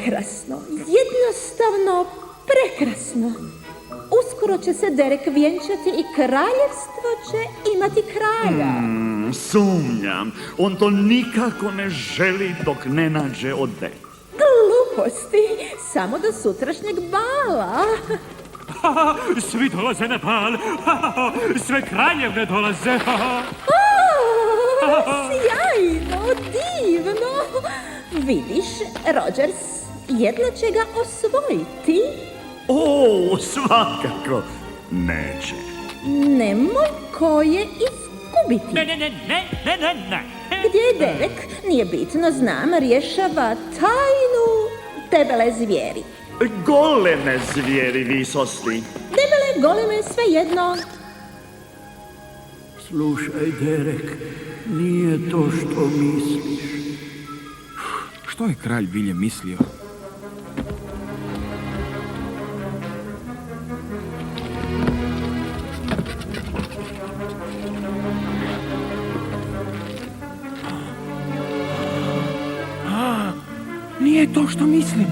prekrasno, jednostavno prekrasno. Uskoro će se Derek vjenčati i kraljevstvo će imati kralja. Sumnjam. On to nikako ne želi dok ne nađe Odette. Gluposti, samo do sutrašnjeg bala. Svi dolaze na bal. Sve kraljevne dolaze. Sjajno, divno. Vidiš, Rogers, jedno će ga osvojiti. O, svakako neće. Nemoj koje izgubiti. Ne. Gdje je Derek? Nije bitno, znam, rješava tajnu debele zvijeri. Goleme zvijeri, visosti. Debele, goleme, svejedno. Slušaj, Derek, nije to što misliš. Što je kralj Viljem mislio? Nije to što mislim.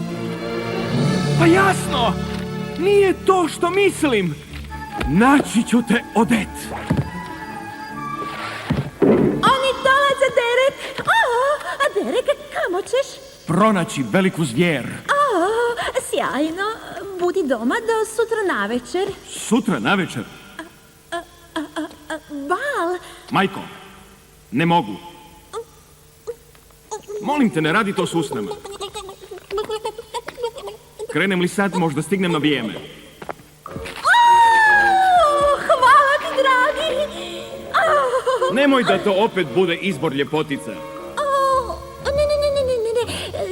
Pa jasno! Nije to što mislim! Naći ću te, Odette! Oni dolaze, Derek! A Derek, kamo ćeš? Pronaći veliku zvijer. Sjajno. Budi doma do sutra navečer. Sutra navečer? Bal. Majko, ne mogu. Molim te, ne radi to s usnama. Krenem li sad, možda stignem na vrijeme. Hvala ti, dragi. Nemoj da to opet bude izbor ljepotica. Ne.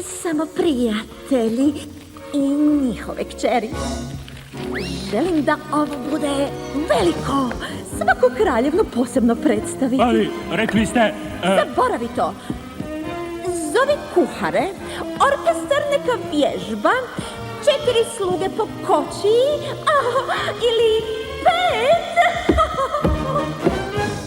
Samo prijatelji i njihove kćeri. Želim da ovo bude veliko. Svaku kraljevnu posebno predstaviti. Ali, rekli ste... Zaboravi to. Zovi kuhare, orkestar neka vježba, 4 sluge po kočiji, ili 5.